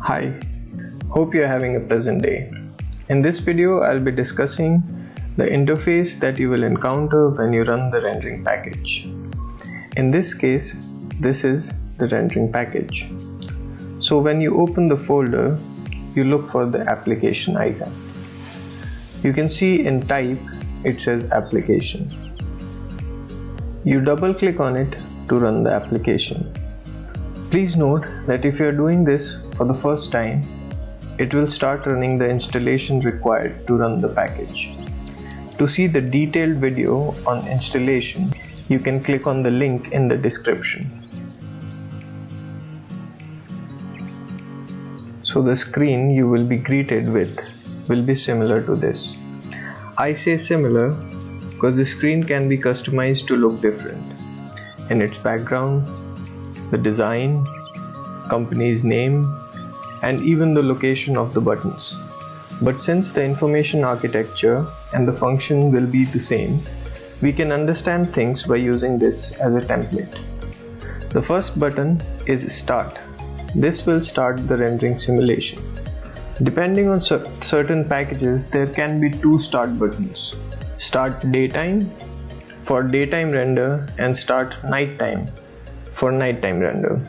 Hi, hope you're having a pleasant day. In this video, I'll be discussing the interface that you will encounter when you run the rendering package. In this case, this is the rendering package. So when you open the folder, you look for the application icon. You can see in type, it says application. You double click on it to run the application. Please note that if you are doing this for the first time, it will start running the installation required to run the package. To see the detailed video on installation, you can click on the link in the description. So the screen you will be greeted with will be similar to this. I say similar because the screen can be customized to look different in its background, the design, company's name, and even the location of the buttons. But since the information architecture and the function will be the same, we can understand things by using this as a template. The first button is Start. This will start the rendering simulation. Depending on certain packages, there can be two start buttons. Start daytime for daytime render and start nighttime for nighttime render.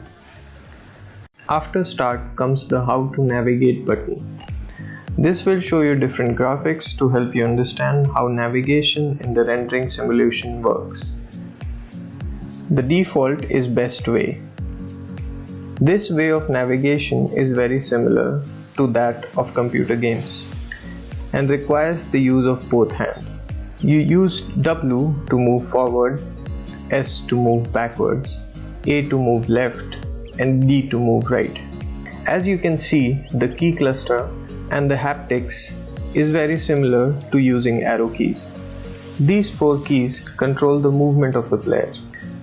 After start comes the how to navigate button. This will show you different graphics to help you understand how navigation in the rendering simulation works. The default is best way. This way of navigation is very similar to that of computer games and requires the use of both hands. You use W to move forward, S to move backwards, A to move left, and D to move right. As you can see, the key cluster and the haptics is very similar to using arrow keys. These four keys control the movement of the player.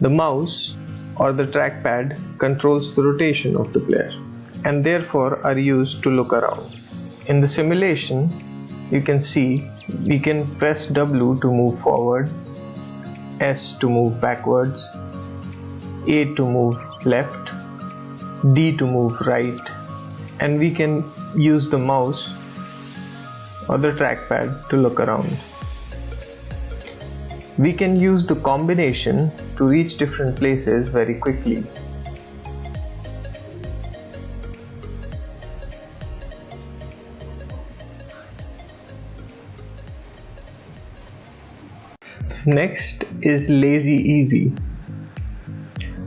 The mouse or the trackpad controls the rotation of the player and therefore are used to look around. In the simulation, you can see we can press W to move forward, S to move backwards, A to move left, D to move right, and we can use the mouse or the trackpad to look around. We can use the combination to reach different places very quickly. Next is Lazy Easy.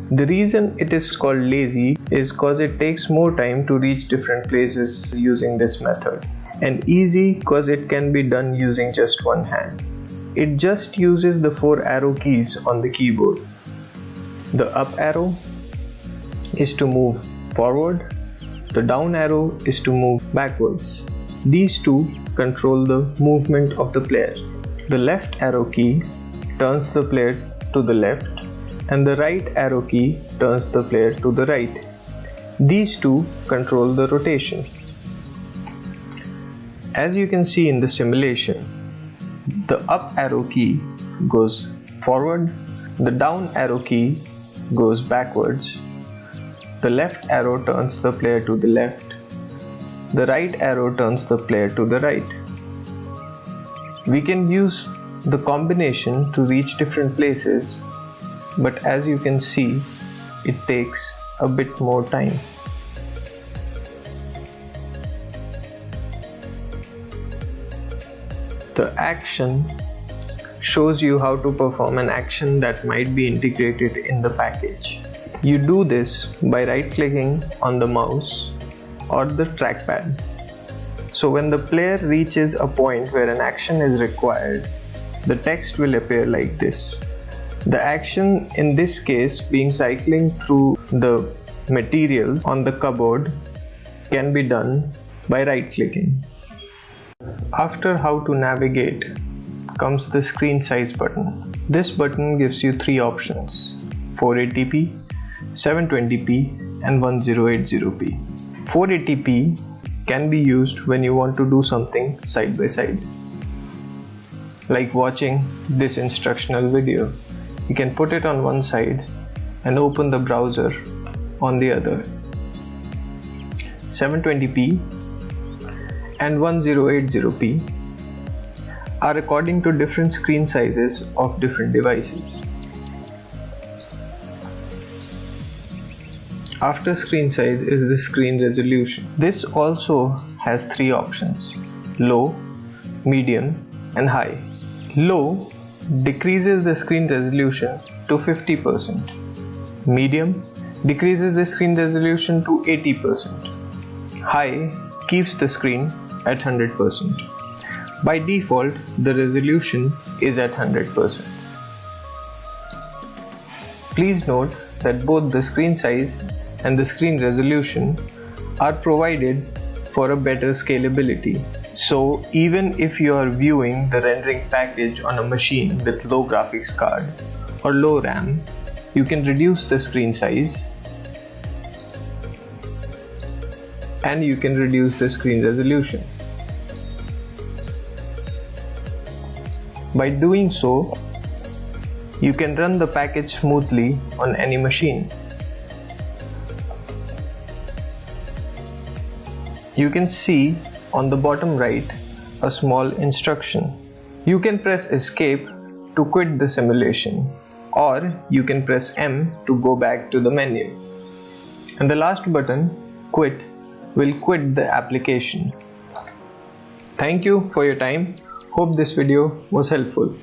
The reason it is called lazy is because it takes more time to reach different places using this method, and easy because it can be done using just one hand. It just uses the four arrow keys on the keyboard. The up arrow is to move forward, the down arrow is to move backwards. These two control the movement of the player. The left arrow key turns the player to the left, and the right arrow key turns the player to the right. These two control the rotation. As you can see in the simulation, the up arrow key goes forward, the down arrow key goes backwards, the left arrow turns the player to the left, the right arrow turns the player to the right. We can use the combination to reach different places, but as you can see, it takes a bit more time. The action shows you how to perform an action that might be integrated in the package. You do this by right-clicking on the mouse or the trackpad. So when the player reaches a point where an action is required, the text will appear like this. The action in this case being cycling through the materials on the cupboard can be done by right-clicking. After how to navigate comes the screen size button. This button gives you three options: 480p, 720p and 1080p. 480p can be used when you want to do something side by side, like watching this instructional video. You can put it on one side and open the browser on the other. 720p and 1080p are according to different screen sizes of different devices. After screen size is the screen resolution. This also has three options: low, medium and high. Low decreases the screen resolution to 50%. Medium decreases the screen resolution to 80%. High keeps the screen at 100%. By default, the resolution is at 100%. Please note that both the screen size and the screen resolution are provided for a better scalability. So even if you are viewing the rendering package on a machine with low graphics card or low RAM, you can reduce the screen size and you can reduce the screen resolution. By doing so, you can run the package smoothly on any machine. You can see on the bottom right a small instruction. You can press escape to quit the simulation, or you can press M to go back to the menu. And the last button, quit, will quit the application. Thank you for your time. Hope this video was helpful.